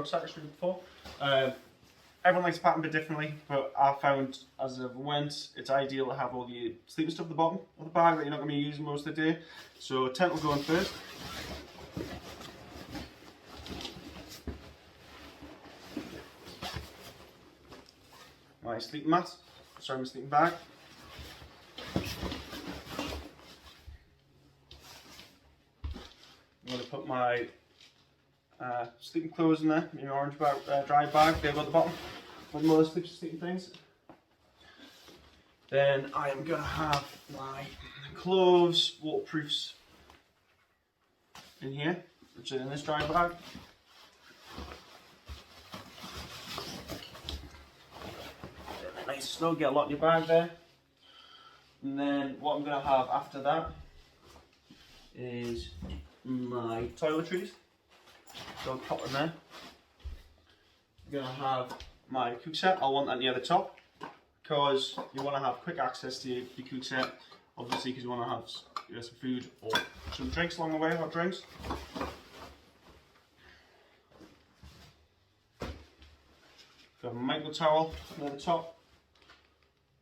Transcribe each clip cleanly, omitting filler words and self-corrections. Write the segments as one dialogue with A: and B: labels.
A: rucksack I showed you before. Everyone likes to pattern a bit differently, but I found as I went, it's ideal to have all the sleeping stuff at the bottom of the bag that you're not going to be using most of the day. So tent will go in first. My sleeping mat, sorry, my sleeping bag. I'm going to put my sleeping clothes in there, my orange bag, dry bag, they've got the bottom with more sleeping things. Then I am going to have my clothes, waterproofs in here, which are in this dry bag. Nice snug, get a lot in your bag there. And then what I'm going to have after that is my toiletries. So I'll pop in there. I'm going to have my cook set. I want that near the top because you want to have quick access to your cook set, obviously, because you want to have some food or some drinks along the way, hot drinks. Got my micro towel near the top.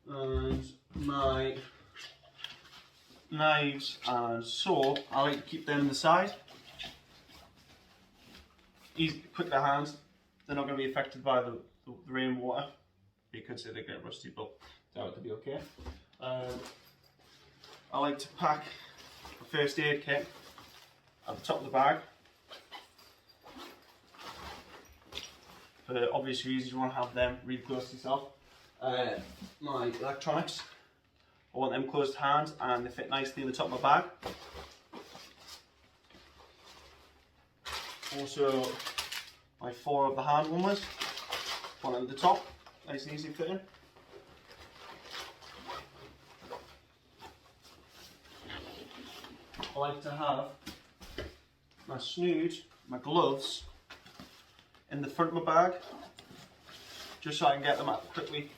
A: And my knives and saw, I like to keep them on the side. Easy, quick to hand. They're not going to be affected by the rain and water. You could say they get rusty, but that would be okay. I like to pack a first aid kit at the top of the bag. For obvious reasons, you want to have them really close to yourself. My electronics, I want them close to hand and they fit nicely in the top of my bag. Also, my 4 of the hand warmers, one at the top, nice and easy fitting. I like to have my snood, my gloves in the front of my bag, just so I can get them out quickly.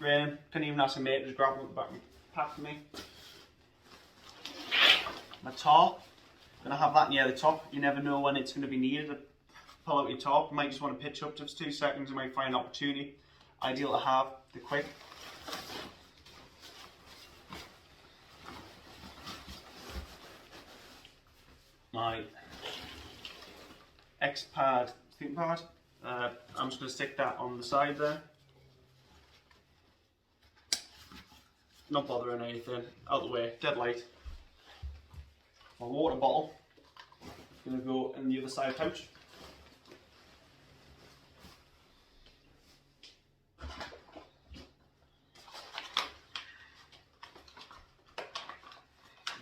A: Can even ask a mate to just grab them at the back and pack for me. My tarp, I'm going to have that near the top. You never know when it's going to be needed to pull out your tarp. You might just want to pitch up just 2 seconds, you might find an opportunity. Ideal to have, the quick. My X-Pad sleeping pad, I'm just going to stick that on the side there. Not bothering anything, out the way, dead light. My water bottle is going to go in the other side pouch.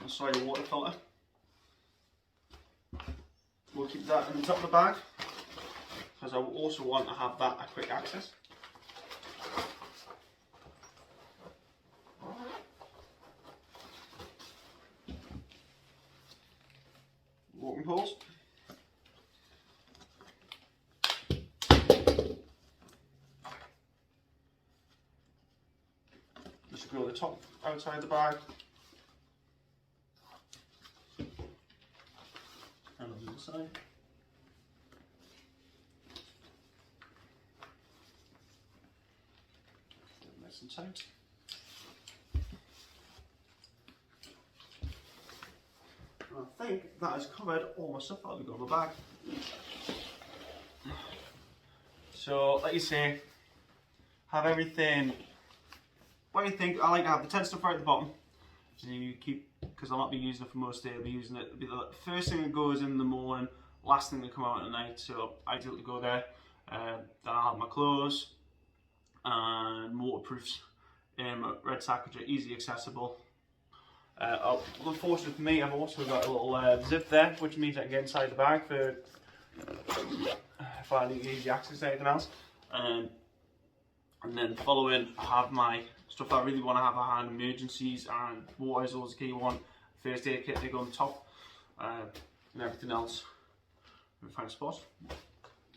A: Sorry, the water filter. We'll keep that in the top of the bag because I also want to have that a quick access. Walking poles. Just go the top outside the bag. And on the other side. Nice and tight. I think that has covered all my stuff that'll be going in my bag. So, like you say, have everything. What do you think? I like to have the tent stuff right at the bottom. So you keep, because I'll not be using it for most days, I'll be using it. It'll be the first thing that goes in the morning, last thing to come out at night. So ideal to go there. Then I'll have my clothes and waterproofs in my red sack, which are easily accessible. Unfortunately for me, I've also got a little zip there, which means I can get inside the bag for if I need easy access to anything else. And then following, I have my stuff I really want to have at hand, emergencies, and water is always the key one. First aid kit, they go on top, and everything else. Let me find a spot.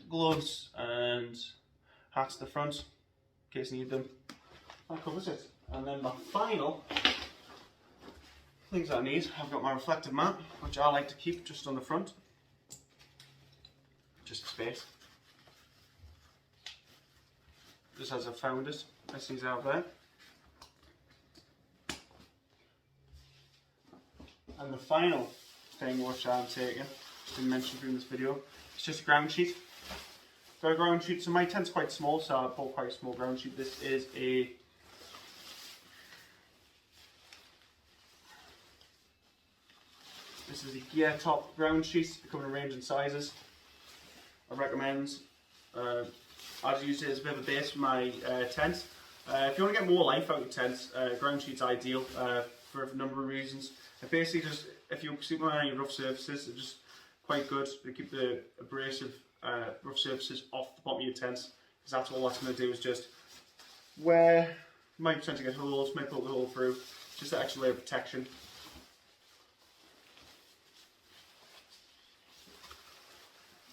A: Gloves and hats at the front, in case you need them. That covers it. And then my final things I need, I've got my reflective mat, which I like to keep just on the front, just space. just as I found it. This is out there. And the final thing which I'm taking, been mentioned during this video, it's just a ground sheet. Got a ground sheet, so my tent's quite small, so I bought quite a small ground sheet. This is a gear top ground sheet. They come in a range in sizes. I recommend. I've used it as a bit of a base for my tent. If you want to get more life out of your tent, ground sheet's ideal for a number of reasons. It basically just, if you're sleeping on any rough surfaces, it's just quite good to keep the abrasive rough surfaces off the bottom of your tent, because that's all that's going to do is just where you might potentially get holes, might poke a hole through, just that extra layer of protection.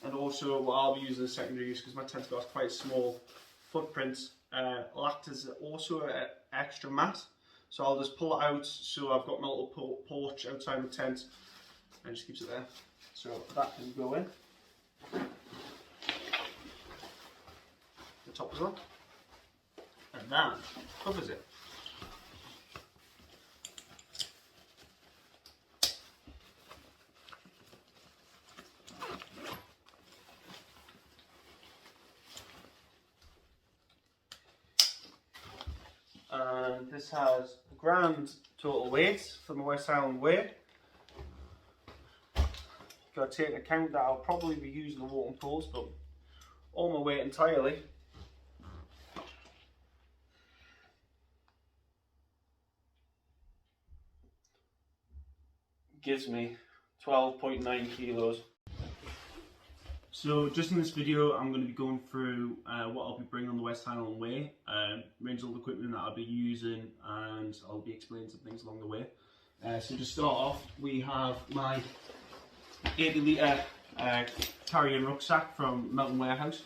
A: And also what I'll be using as secondary use, because my tent's got quite a small footprint, will act as also an extra mat. So I'll just pull it out, so I've got my little porch outside my tent, and it just keeps it there. So that can go in. The top as well. And that covers it. And this has a grand total weight for my West Island weight. Got to take into account that I'll probably be using the walking poles, but all my weight entirely gives me 12.9 kilos. So just in this video I'm going to be going through what I'll be bringing on the West Highland Way, range of all the equipment that I'll be using, and I'll be explaining some things along the way. So to start off, we have my 80 litre carry-on rucksack from Mountain Warehouse.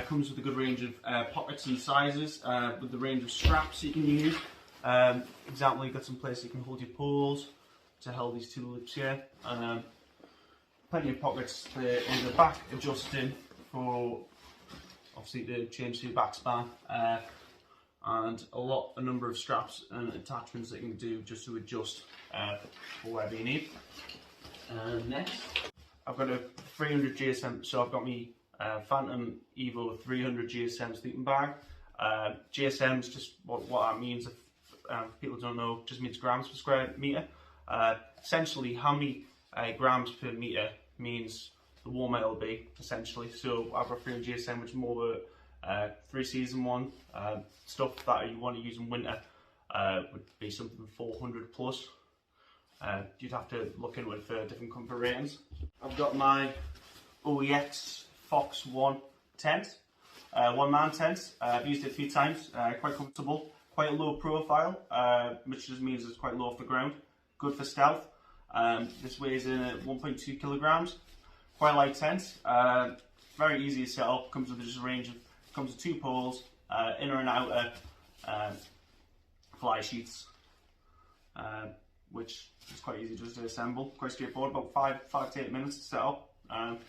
A: Comes with a good range of pockets and sizes, with the range of straps you can use. Example, you've got some place you can hold your poles to hold these two loops here. Plenty of pockets there in the back, adjusting for obviously to change to your back span, and a number of straps and attachments that you can do just to adjust for whatever you need. Next, I've got a 300 GSM, so I've got my Phantom Evo 300 GSM sleeping bag. GSM is just what that means. If people don't know, just means grams per square meter. Essentially, how many grams per meter means the warmer it'll be, essentially. So I've got 300 GSM, which is more the 3-season one. Stuff that you want to use in winter would be something 400 plus. You'd have to look into it for different comfort ratings. I've got my OEX Fox 1 tent, one-man tent. I've used it a few times, quite comfortable, quite a low profile, which just means it's quite low off the ground. Good for stealth. This weighs in at 1.2 kilograms. Quite a light tent. Very easy to set up. Comes with just a range of, comes with 2 poles, inner and outer fly sheets, which is quite easy just to assemble. Quite straightforward. About 5 to 8 minutes to set up. And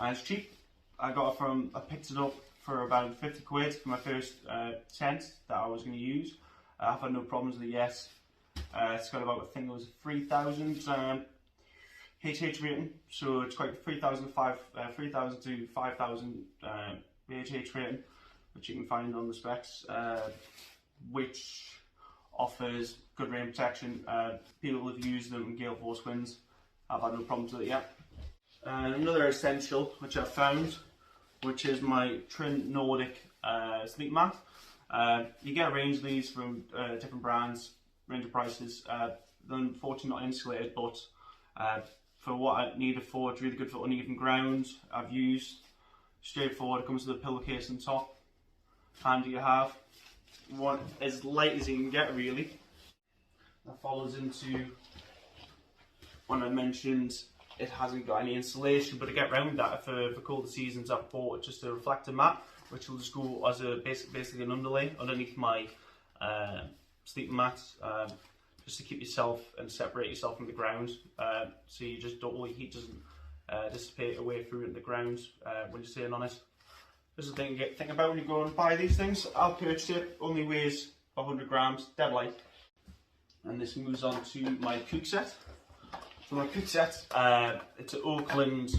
A: it's cheap. I picked it up for about 50 quid for my first tent that I was going to use. I've had no problems with it yet. It's got about, I think it was 3,000 HH rating, so it's quite 3,000 to 5,000 HH rating, which you can find on the specs, which offers good rain protection. People have used them in gale force winds. I've had no problems with it yet. Another essential which I've found, which is my Trin Nordic sleep mat. You get a range of these from different brands, range of prices. They're unfortunately not insulated, but for what I need it for, it's really good for uneven ground. I've used straightforward. It comes with a pillowcase on top. Handy to have. One as light as you can get, really. That follows into when I mentioned it hasn't got any insulation, but to get around that, for colder seasons, I've bought just a reflector mat, which will just go as a basically an underlay underneath my sleeping mat, just to keep yourself and separate yourself from the ground, so you just don't, all your heat doesn't dissipate away through the ground when you're sitting on it. This is the thing, think about when you go and buy these things. I'll purchase it, only weighs 100 grams, dead light. And this moves on to my cook set. So my cook set, it's an Oakland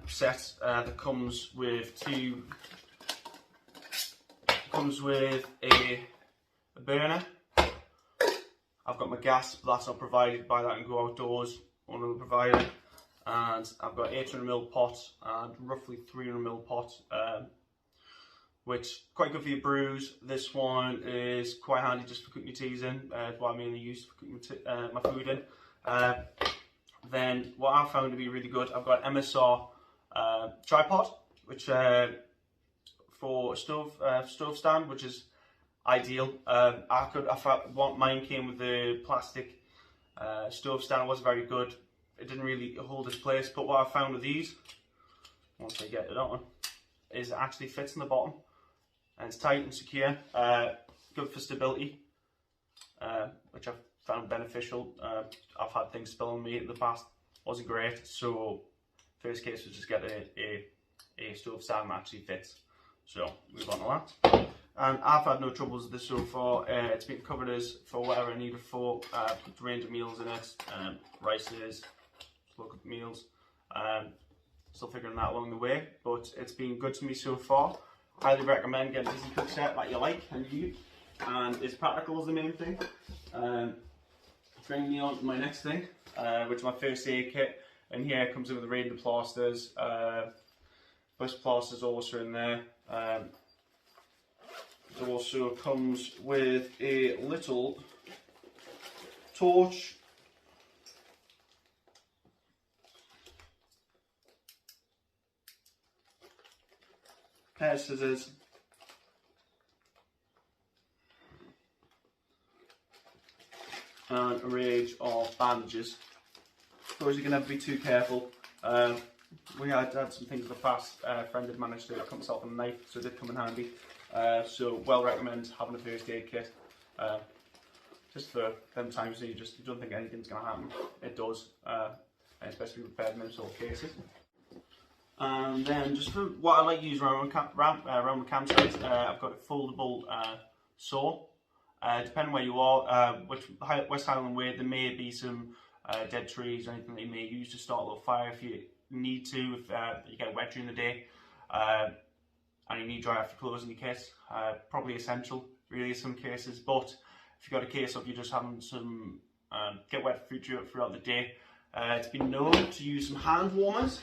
A: set that comes with a burner. I've got my gas, but that's not provided by that, and go outdoors on another provider. And I've got 800ml pot and roughly 300ml pot, which quite good for your brews. This one is quite handy just for cooking your teas in. It's what I mainly use for cooking my food in. Then what I found to be really good, I've got MSR tripod, which for stove stand, which is ideal. Mine came with the plastic stove stand. It wasn't very good. It didn't really hold its place, but what I found with these, once I get it on, is it actually fits in the bottom and it's tight and secure. Good for stability, which I've found beneficial. I've had things spill on me in the past, wasn't great, so first case was just get a stove stand that actually fits. So move on to that. And I've had no troubles with this so far. It's been covered as for whatever I need it for. Put a range of meals in it, rices, slow cooked meals. Still figuring that along the way, but it's been good to me so far. Highly recommend getting a decent cook set that you like and use, and it's practical is the main thing. Bringing me on to my next thing, which is my first aid kit. And here it comes in with a range of plasters. Bust plasters also in there. It also comes with a little torch, pair of scissors, and a range of bandages. Of course, you can never be too careful. We had some things in the past. A friend had managed to cut himself with a knife, so it did come in handy. So well recommend having a first aid kit. Just for them times you don't think anything's going to happen. It does, especially with prepared in sort of cases. And then just for what I like to use around the campsite, I've got a foldable saw. Depending where you are, which West Highland way, there may be some dead trees or anything that you may use to start a little fire if you need to, if you get wet during the day, and you need dry after clothes in your kit. Probably essential, really, in some cases. But if you've got a case of you just having some get wet food throughout the day, it's been known to use some hand warmers,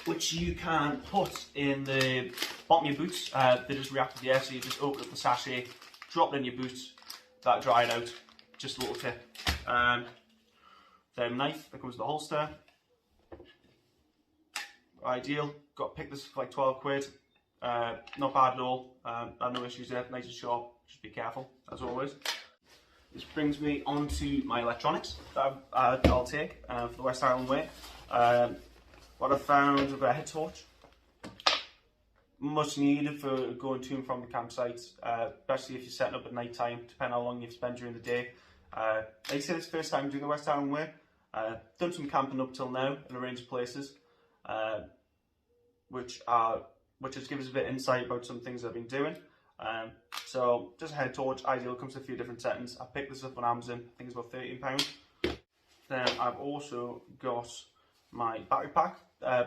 A: which you can put in the bottom of your boots. They just react to the air, so you just open up the sachet, drop it in your boots, that dried out. Just a little tip. Then knife that comes with the holster. Ideal. Got to pick this for like 12 quid. Not bad at all. Had no issues there. Nice and sharp. Just be careful, as always. This brings me on to my electronics that I'll take for the West Highland way. What I've found, I've got a head torch. Much needed for going to and from the campsite, especially if you're setting up at night time, depending on how long you've spent during the day. Like I said, it's the first time doing the West Highland way. Done some camping up till now in a range of places, which has given us a bit of insight about some things I've been doing. So just a head torch, ideal, comes with a few different settings. I picked this up on Amazon, I think it's about £13. Then I've also got my battery pack.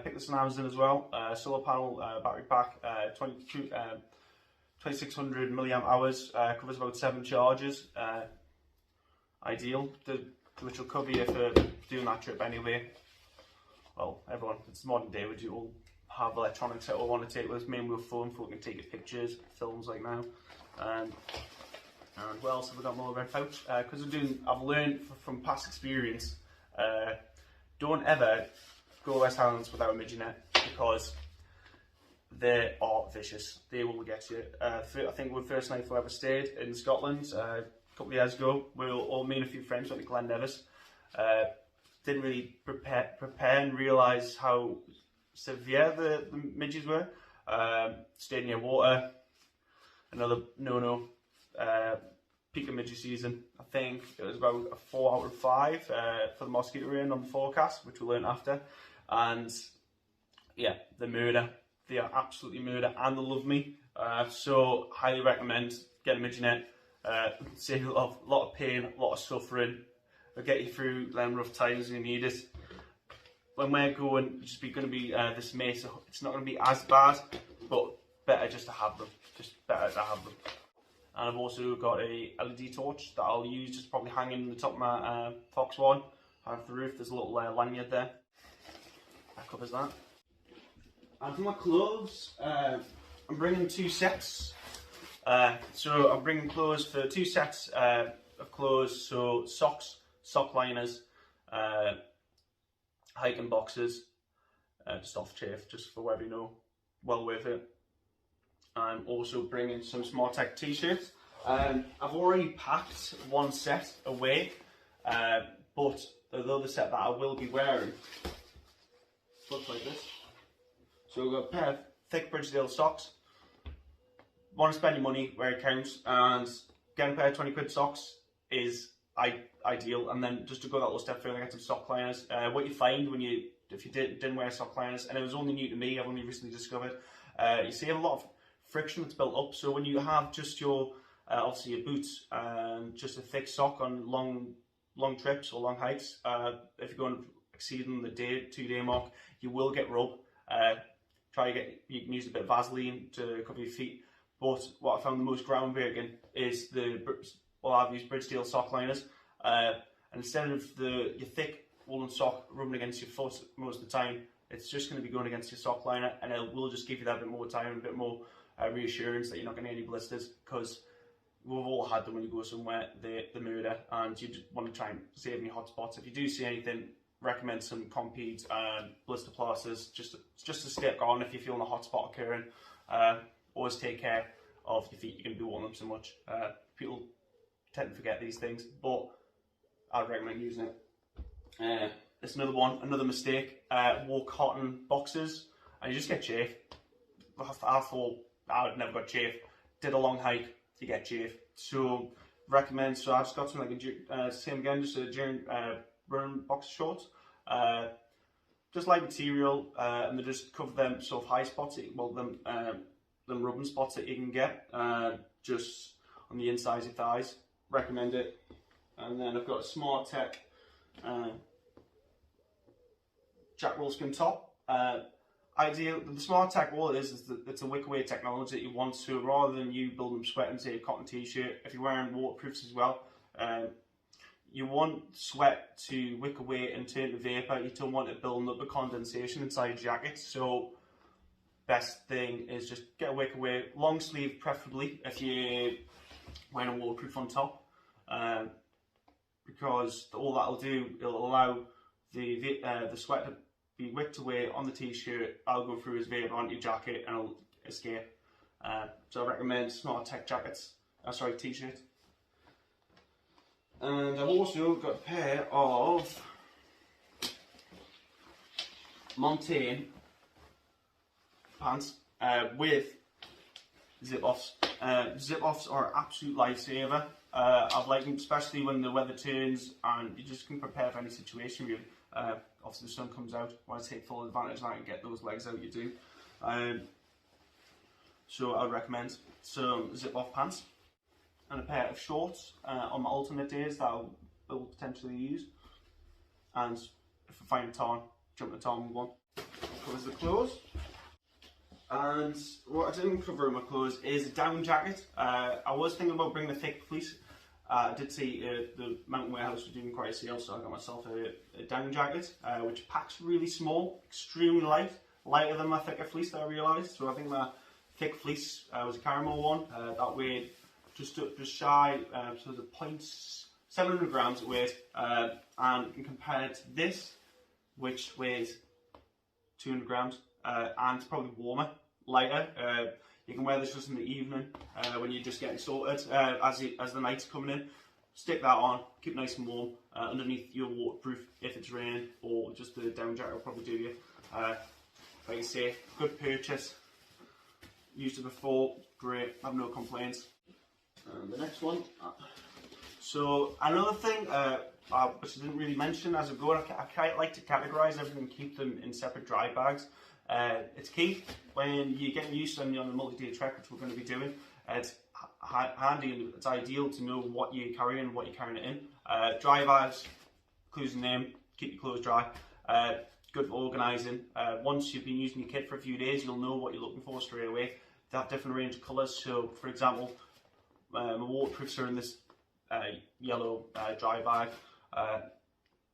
A: Picked this on Amazon as well. Solar panel battery pack, 2600 milliamp hours, covers about 7 charges. Ideal, which will cover you for doing that trip anyway. Well, everyone, it's modern day, we do all have electronics that we want to take with us, mainly with phone, so we can take your pictures, films like now. And what else have we got more red pouch? Because I've learned from past experience, don't ever go West Highlands without a midgie net, because they are vicious. They will get you. I think the first night I ever stayed in Scotland, a couple of years ago, me and a few friends went to Glen Nevis. Didn't really prepare and realise how severe the midges were. Stayed near water. Another no-no. Peak of midgie season. I think it was about a 4 out of 5 for the mosquito rain on the forecast, which we learned after. And yeah, they're murder. They are absolutely murder, and they love me. So highly recommend getting them in your net. Save a lot of pain, a lot of suffering. It'll get you through them rough times when you need it. When we're going, it's just going to be this May, so it's not going to be as bad, but better just to have them. Just better to have them. And I've also got a LED torch that I'll use just probably hanging in the top of my Fox one. Off the roof, there's a little lanyard there. That covers that. And for my clothes, I'm bringing 2 sets. So I'm bringing clothes for 2 sets of clothes. So socks, sock liners, hiking boxes, just off chafe, just for whatever you know, well worth it. I'm also bringing some Smart Tech t-shirts. I've already packed 1 set away, but the other set that I will be wearing looks like this. So we've got a pair of thick Bridgedale socks. Want to spend your money where it counts, and getting a pair of 20 quid socks is ideal. And then just to go that little step further, get some sock liners. What you find if you didn't wear sock liners, and it was only new to me, I've only recently discovered, you see a lot of friction that's built up. So when you have just your obviously your boots and just a thick sock on long trips or long hikes, if you're going exceeding the 2-day mark, you will get rub. You can use a bit of Vaseline to cover your feet. But what I found the most groundbreaking is I've used Bridgedale sock liners, and instead of your thick woolen sock rubbing against your foot most of the time, it's just going to be going against your sock liner, and it will just give you that bit more time and a bit more reassurance that you're not going to get any blisters, because we've all had them when you go somewhere, the murder, and you just want to try and save any hot spots. If you do see anything, recommend some Compeed and blister plasters just to stay up on if you're feeling a hot spot occurring. Always take care of your feet. You're going to be wearing them so much. People tend to forget these things, but I'd recommend using it. It's another mistake. Wore cotton boxes and you just get chafe. I thought I would never got chafe. Did a long hike, you get chafe. So recommend. So I've just got some same again, just a running box shorts. Just light material, and they just cover them sort of high spots. Them rubbing spots that you can get just on the inside of your thighs. Recommend it. And then I've got a Smart Tech Jack Wolfskin top. Ideal. The Smart Tech, all it is that it's a wick away technology that you want. So rather than you building them sweating, say a cotton t-shirt, if you're wearing waterproofs as well, you want sweat to wick away and turn to vapour. You don't want it building up a condensation inside your jacket. So best thing is just get a wick away, long sleeve preferably if you're wearing a waterproof on top, because all that'll do, it'll allow the sweat to be wicked away on the t-shirt. I'll go through as vapour onto your jacket and it'll escape. So I recommend Smart Tech jackets. T-shirt. And I've also got a pair of Montane pants with zip-offs. Zip-offs are an absolute lifesaver. I've liked them, especially when the weather turns and you just can prepare for any situation really. Obviously the sun comes out, want to take full advantage of that and get those legs out, you do. So I would recommend some zip-off pants and a pair of shorts on my alternate days that I'll potentially use. And if I find a tarn, jump the tarn with one. Covers the clothes. And what I didn't cover in my clothes is a down jacket. I was thinking about bringing a thick fleece. I did see the Mountain Warehouse was doing quite a sale, so I got myself a down jacket, which packs really small, extremely light, lighter than my thicker fleece that I realised. So I think my thick fleece was a caramel one. That weighed just shy, so the 700 grams it weighs, and you can compare it to this, which weighs 200 grams, and it's probably warmer, lighter. You can wear this just in the evening when you're just getting sorted, as the night's coming in. Stick that on, keep it nice and warm underneath your waterproof if it's raining, or just the down jacket will probably do you. Like I say, good purchase. Used it before, great, have no complaints. And the next one. So another thing, which I didn't really mention as I go, I quite like to categorise everything and keep them in separate dry bags. It's key when you're getting used to on a multi-day trek, which we're going to be doing. It's handy and it's ideal to know what you're carrying and what you're carrying it in. Dry bags, includes the name, keep your clothes dry. Good for organising. Once you've been using your kit for a few days, you'll know what you're looking for straight away. They have different range of colours. So, for example, my waterproofs are in this yellow dry bag,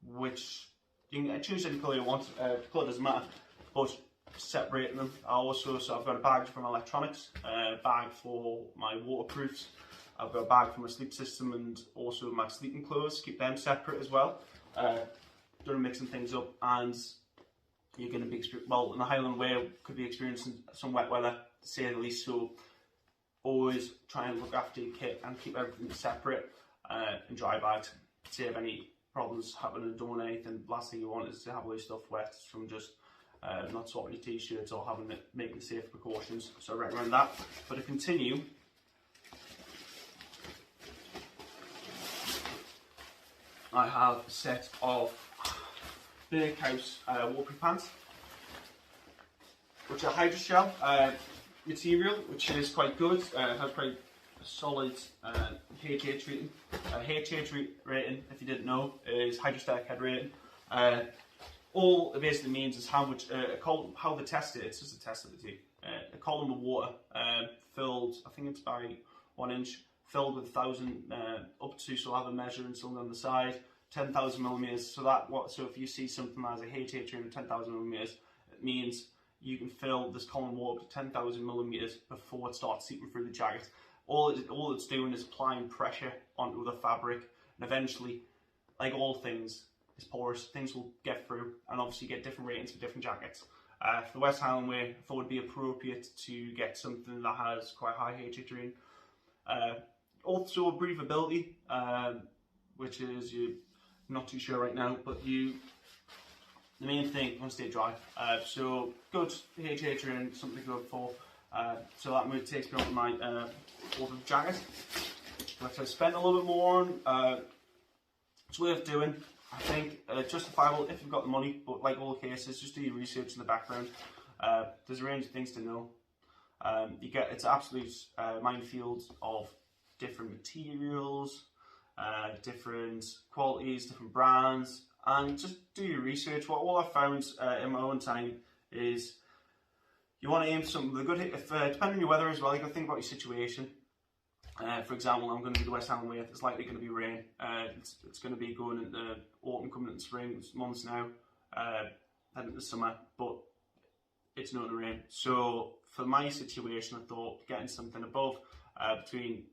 A: which you can choose any colour you want. Colour doesn't matter, but separating them. So I've got a bag for my electronics, a bag for my waterproofs. I've got a bag for my sleep system and also my sleeping clothes. Keep them separate as well. Don't mixing things up, and you're going to be in the Highland Way could be experiencing some wet weather, to say the least. So always try and look after your kit and keep everything separate in dry bags. Save any problems happening and doing anything. Last thing you want is to have all your stuff wet from just not sorting your t-shirts or making safe precautions. So I recommend that. But to continue, I have a set of Bakehouse waterproof pants, which are hydrogel material, which is quite good. It has quite a solid HH rating. HH rating, if you didn't know, is hydrostatic head rating. All it basically means is how much how they test it. It's just a test of the tea. A column of water filled, I think it's by 1 inch, filled with 1,000 up to, so I'll have a measure and something on the side, 10,000 millimeters. So if you see something that has a HH rating of 10,000 millimeters, it means you can fill this column of water to 10,000 millimeters before it starts seeping through the jacket. All it's doing is applying pressure onto the fabric, and eventually, like all things, it's porous. Things will get through, and obviously get different ratings for different jackets. For the West Highland Way, I thought it would be appropriate to get something that has quite high HH rating. Also breathability, which is you're not too sure right now, but the main thing, you want to stay dry. So good HH rating, something to go for. So that takes me on to my waterproof jacket, which I spent a little bit more on. It's worth doing. I think justifiable if you've got the money, but like all cases, just do your research in the background. There's a range of things to know. It's an absolute minefield of different materials, different qualities, different brands, and just do your research. What I've found in my own time is you want to aim for something with a good, depending on your weather as well, you got to think about your situation. For example, I'm going to do the West Highland Way. It's likely going to be rain. It's going to be going into autumn, coming into spring. It's months now, heading into summer, but it's known to rain. So for my situation, I thought getting something above between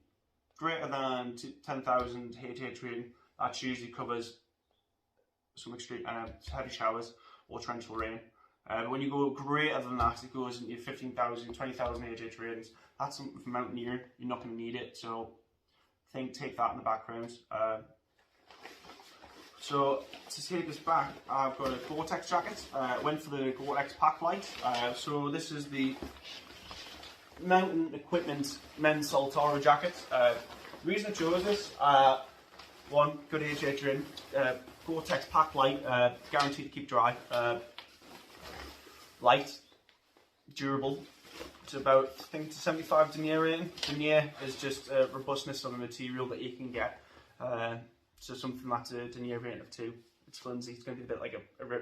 A: greater than 10,000 HH rating, that usually covers some extreme heavy showers or torrential rain. When you go greater than that, it goes into 15,000, 20,000 HH ratings. That's something for mountaineering. You're not going to need it, so take that in the background. So to take this back, I've got a Gore-Tex jacket. Went for the Gore-Tex Pack Light. So this is the Mountain Equipment Men's Soltara jacket. The reason I chose this, one, good HH rating. Gore-Tex Pack Light, guaranteed to keep dry. Light, durable. It's about, I think, 75 denier rating. Denier is just robustness on the material that you can get. So something that's a denier rating of 2. It's flimsy. It's going to be a bit like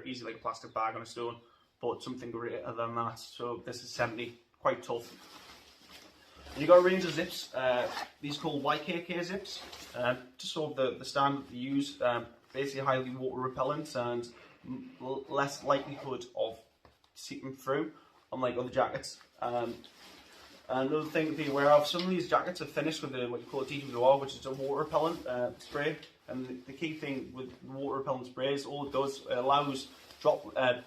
A: easy like a plastic bag on a stone, but something greater than that. So this is 70, quite tough. You got a range of zips. These are called YKK zips. Just sort of the standard they use. Basically highly water repellent and less likelihood of seeping through, unlike other jackets. Another thing to be aware of, some of these jackets are finished with what you call a DWR, which is a water repellent spray. And the key thing with water repellent spray is all it does, it allows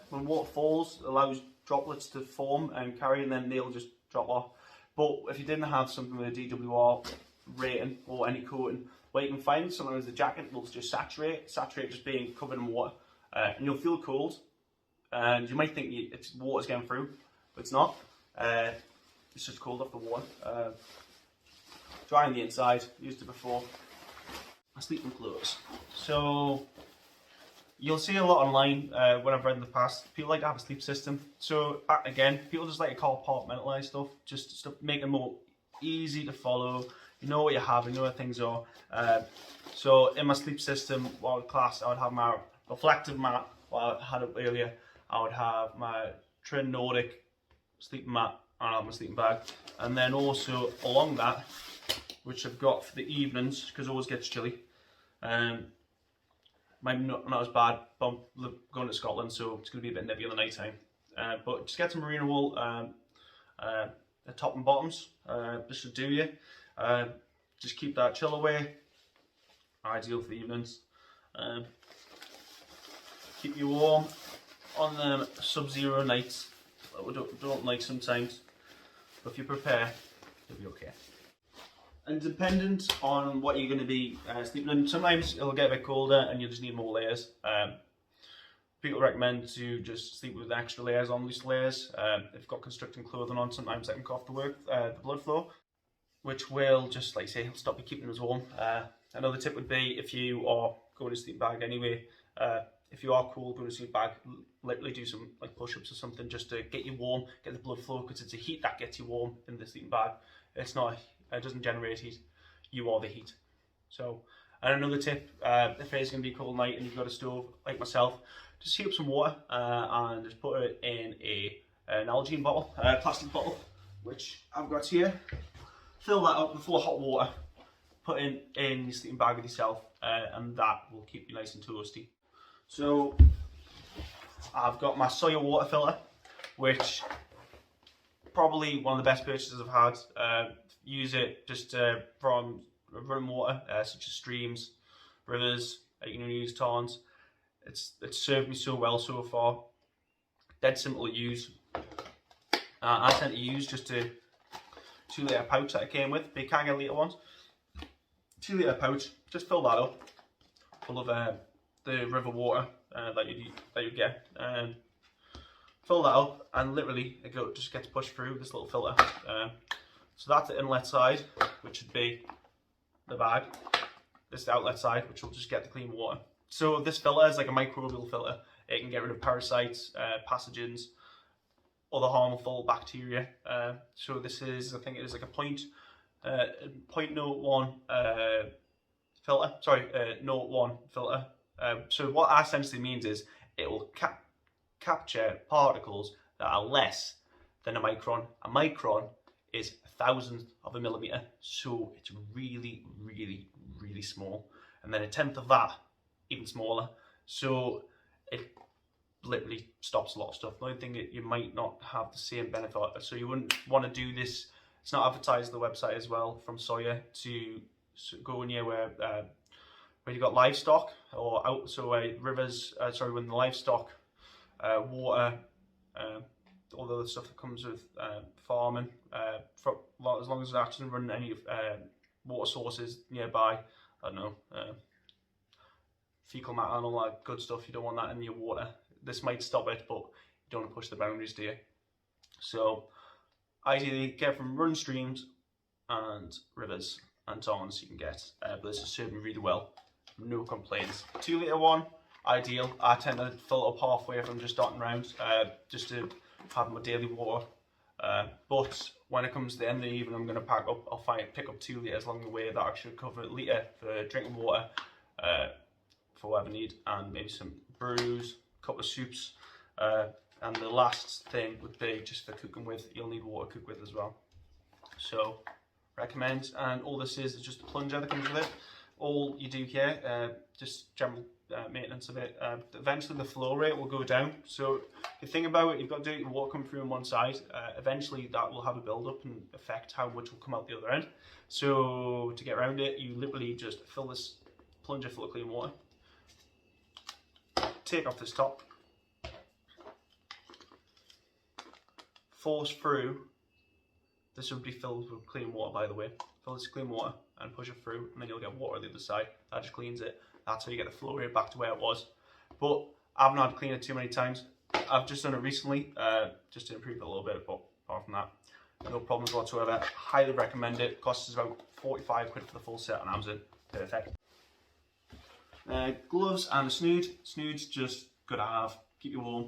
A: when water falls, it allows droplets to form and carry, and then they'll just drop off. But if you didn't have something with a DWR rating or any coating, what you can find sometimes the jacket will just saturate just being covered in water, and you'll feel cold. And you might think it's water's getting through, but it's not. It's just cold off the water. Dry on the inside, used it before. My sleeping clothes. So You'll see a lot online when I've read in the past, people like to have a sleep system. So again, people just like to compartmentalize stuff, just to make it more easy to follow. You know what you have, you know what things are. So in my sleep system, what I would class, I would have my reflective mat, what I had up earlier. I would have my Trin Nordic sleeping mat, and I have my sleeping bag. And then also along that, which I've got for the evenings, because it always gets chilly. Might not as bad, but I'm going to Scotland, so it's going to be a bit nippy in the night time. But just get some merino wool, the top and bottoms. This should do you. Just keep that chill away. Ideal for the evenings. Keep you warm on the sub-zero nights that we don't like sometimes. But if you prepare, you'll be okay. And dependent on what you're going to be sleeping in, sometimes it'll get a bit colder and you just need more layers. People recommend to just sleep with extra layers on, loose layers. If you've got constricting clothing on, sometimes that can cough the blood flow, which will just, like I say, stop you keeping us warm. Another tip would be, if you are going to sleep bag anyway, if you are cold, go to sleep bag, literally do some like push-ups or something just to get you warm, get the blood flow, because it's the heat that gets you warm in the sleeping bag. It doesn't generate heat, you are the heat. So, and another tip, if it is going to be a cold night and you've got a stove like myself, just heat up some water and just put it in an Nalgene bottle, plastic bottle, which I've got here. Fill that up with full of hot water, put in your sleeping bag with yourself, and that will keep you nice and toasty. So I've got my soya water filter, which probably one of the best purchases I've had. Use it just from running water, such as streams, rivers. You can use tarns. It's served me so well so far. Dead simple to use. I tend to use just a 2 litre pouch that it came with, but you can get litre ones. 2 litre pouch, just fill that up, full of the river water that you get. Fill that up, and literally it just gets pushed through this little filter. So that's the inlet side, which should be the bag. This is the outlet side, which will just get the clean water. So this filter is like a microbial filter. It can get rid of parasites, pathogens, other harmful bacteria. So this is, I think it is like a 0.01 filter. Sorry, 0.1 filter. So what that essentially means is it will capture particles that are less than a micron. A micron is 1,000th of a millimeter, so it's really, really, really small. And then 1/10 of that, even smaller. So it literally stops a lot of stuff. The only thing that you might not have the same benefit, so you wouldn't want to do this. It's not advertised on the website as well from soya to go near where you've got livestock or out. So rivers. When the livestock, water. All the other stuff that comes with farming, as long as they're actually running any water sources nearby, I don't know, fecal matter and all that good stuff, you don't want that in your water. This might stop it, but you don't want to push the boundaries, do you? So, ideally, get from run streams and rivers and tarns you can get, but this is serving really well, no complaints. 2 litre one, ideal. I tend to fill it up halfway if I'm just starting round, just to have my daily water. But when it comes to the end of the evening, I'm going to pick up 2 litres along the way. That should cover a litre for drinking water, for whatever need, and maybe some brews, a couple of soups, and the last thing would be just for cooking with. You'll need water to cook with as well. So recommend. And all this is just a plunger that comes with it. All you do here, just general maintenance of it. Eventually the flow rate will go down. So the thing about it, you've got to do water come through on one side. Eventually that will have a build up and affect how much will come out the other end. So to get around it, you literally just fill this plunger full of clean water. Take off this top. Force through. This would be filled with clean water, by the way. Fill this clean water and push it through, and then you'll get water on the other side. That just cleans it. That's how you get the flow rate back to where it was. But I've not had to clean it too many times. I've just done it recently, just to improve it a little bit, but apart from that, no problems whatsoever. Highly recommend it. Costs us about 45 quid for the full set on Amazon. Perfect. Gloves and a snood. Snood's just good to have, keep you warm.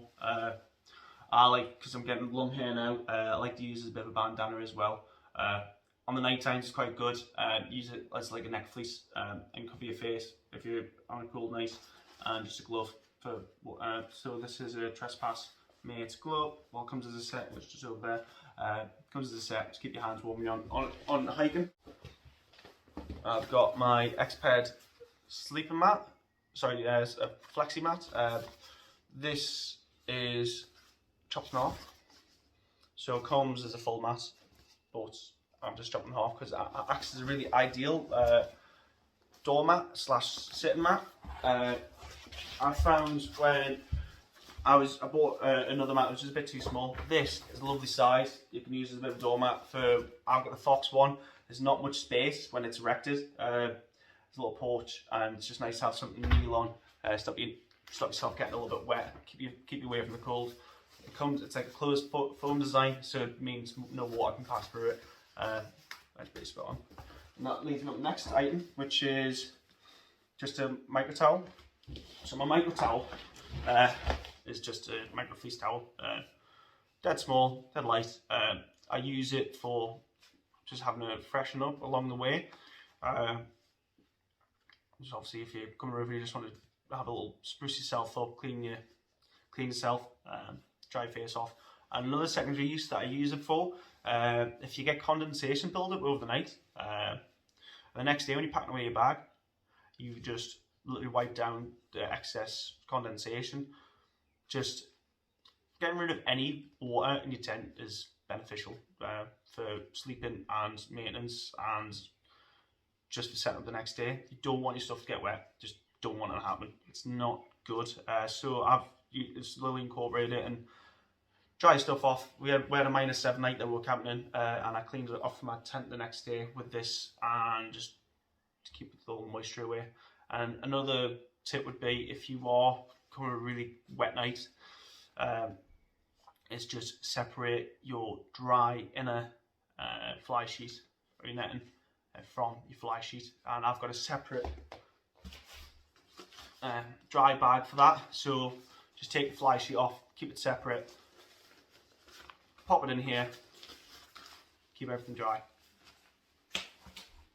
A: I like, because I'm getting long hair now, I like to use it as a bit of a bandana as well. On the night times it's quite good. Use it as like a neck fleece and cover your face if you're on a cold night, and just a glove for. So this is a Trespass Mates glove. Well, it comes as a set, which is just over there. Comes as a set to keep your hands warm when you're on hiking. I've got my Xped sleeping mat. Sorry, a flexi mat. This is chopped in half, so it comes as a full mat, but I'm just chopping it in half because it acts as a really ideal doormat / sitting mat. I found when I bought another mat which is a bit too small. This is a lovely size. You can use it as a bit of a doormat. I've got the Fox one. There's not much space when it's erected. It's a little porch, and it's just nice to have something to kneel on. Stop yourself getting a little bit wet. Keep you away from the cold. It's like a closed foam design, so it means no water can pass through it. That's pretty spot on. And that leads me up to the next item, which is just a micro towel. So my micro towel is just a micro fleece towel, dead small, dead light. I use it for just having to freshen up along the way. Just obviously, if you're coming over, you just want to have a little spruce yourself up, clean yourself, dry your face off. And another secondary use that I use it for, if you get condensation buildup over the night, the next day when you're packing away your bag, you just literally wipe down the excess condensation. Just getting rid of any water in your tent is beneficial for sleeping and maintenance, and just for setting up the next day. You don't want your stuff to get wet, just don't want it to happen. It's not good. So I've slowly incorporated it and dry stuff off. We had a -7 night that we were camping in, and I cleaned it off my tent the next day with this, and just to keep the little moisture away. And another tip would be, if you are coming a really wet night, is just separate your dry inner fly sheet or your netting from your fly sheet. And I've got a separate dry bag for that. So just take the fly sheet off, keep it separate, pop it in here, keep everything dry.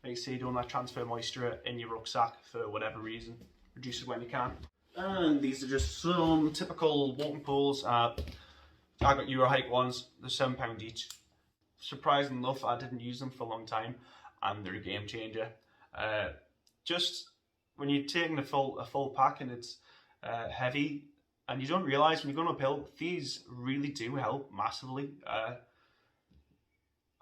A: Like you see, don't let transfer moisture in your rucksack for whatever reason. Reduce it when you can. And these are just some typical walking poles. I got Eurohike ones. They're £7 each. Surprisingly enough, I didn't use them for a long time, and they're a game changer. Just when you're taking a full pack and it's heavy, and you don't realise when you're going uphill, these really do help massively. I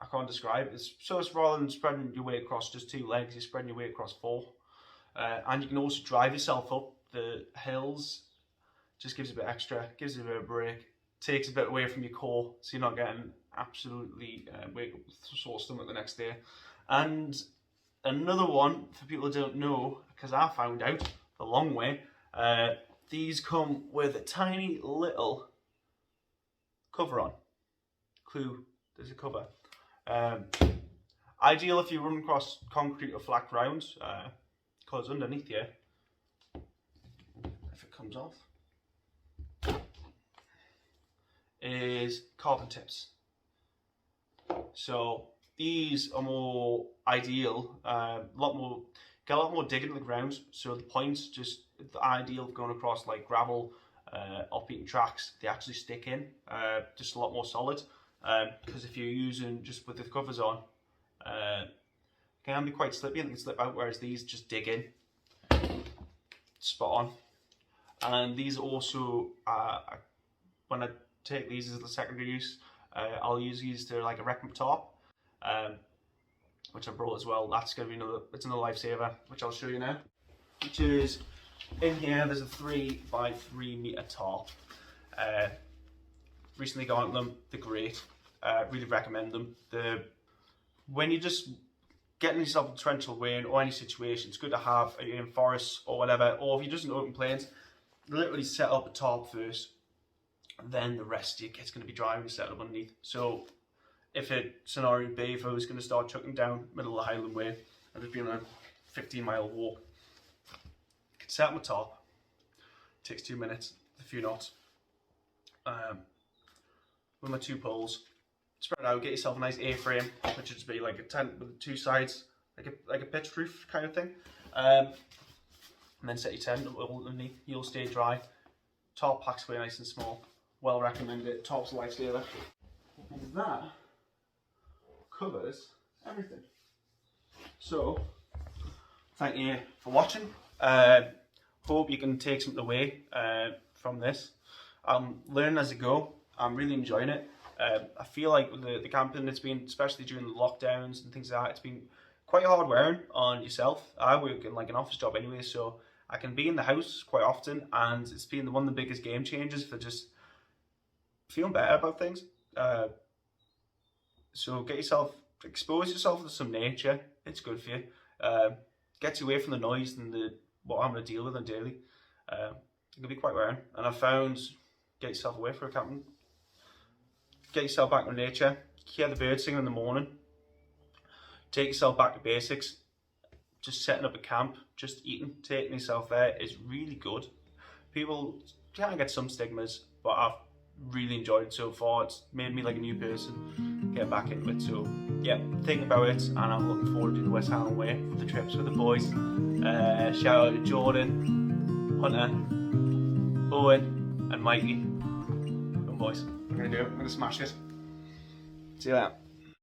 A: can't describe it. It's rather than spreading your weight across just 2 legs, you're spreading your weight across 4. And you can also drive yourself up the hills. Just gives a bit extra, gives you a bit of a break, takes a bit away from your core, so you're not getting absolutely wake up with a sore stomach the next day. And another one for people who don't know, because I found out the long way, these come with a tiny little cover on. Clue, there's a cover. Ideal if you run across concrete or flat ground, because underneath here, if it comes off, is carbon tips. So these are more ideal, get a lot more dig into the ground. So the points just the ideal for going across like gravel, off-beaten tracks. They actually stick in, just a lot more solid. Because if you're using just with the covers on, it can be quite slippy and they can slip out. Whereas these just dig in, spot on. And these also, when I take these as the secondary use, I'll use these to like erect my top, which I brought as well. That's going to be it's another lifesaver, which I'll show you now. Which is in here. There's a 3 by 3 meter top. Recently got them. They're great. Really recommend them. When you're just getting yourself in torrential rain or any situation, it's good to have in forests or whatever, or if you're just in open plains, literally set up a top first, then the rest of your kit's going to be dry when you set it up underneath. So if scenario B, if I was going to start chucking down middle of the Highland Way, I'd just be on a 15-mile walk, set up my top. Takes 2 minutes, a few knots. With my 2 poles, spread out. Get yourself a nice A-frame, which would be like a tent with 2 sides, like a pitched roof kind of thing. And then set your tent underneath. You'll stay dry. Top packs away nice and small. Well recommended. Top's a lifesaver. And that covers everything. So, thank you for watching. Hope you can take something away from this. I'm learning as I go. I'm really enjoying it. I feel like with the camping, it's been, especially during the lockdowns and things like that, it's been quite hard wearing on yourself. I work in like an office job anyway, so I can be in the house quite often, and it's been one of the biggest game changers for just feeling better about things. So expose yourself to some nature. It's good for you. Gets you away from the noise and what I'm going to deal with on daily. It can be quite wearing, and I've found get yourself away for a camping. Get yourself back to nature. Hear the birds singing in the morning. Take yourself back to basics. Just setting up a camp, just eating, taking yourself there is really good. People kind of get some stigmas, but I've really enjoyed it so far. It's made me like a new person, get back into it. So yeah, think about it, and I'm looking forward to the West Highland Way for the trips with the boys. Shout out to Jordan, Hunter, Owen and Mikey. Come boys, we're gonna do it, we're gonna smash this. See you later.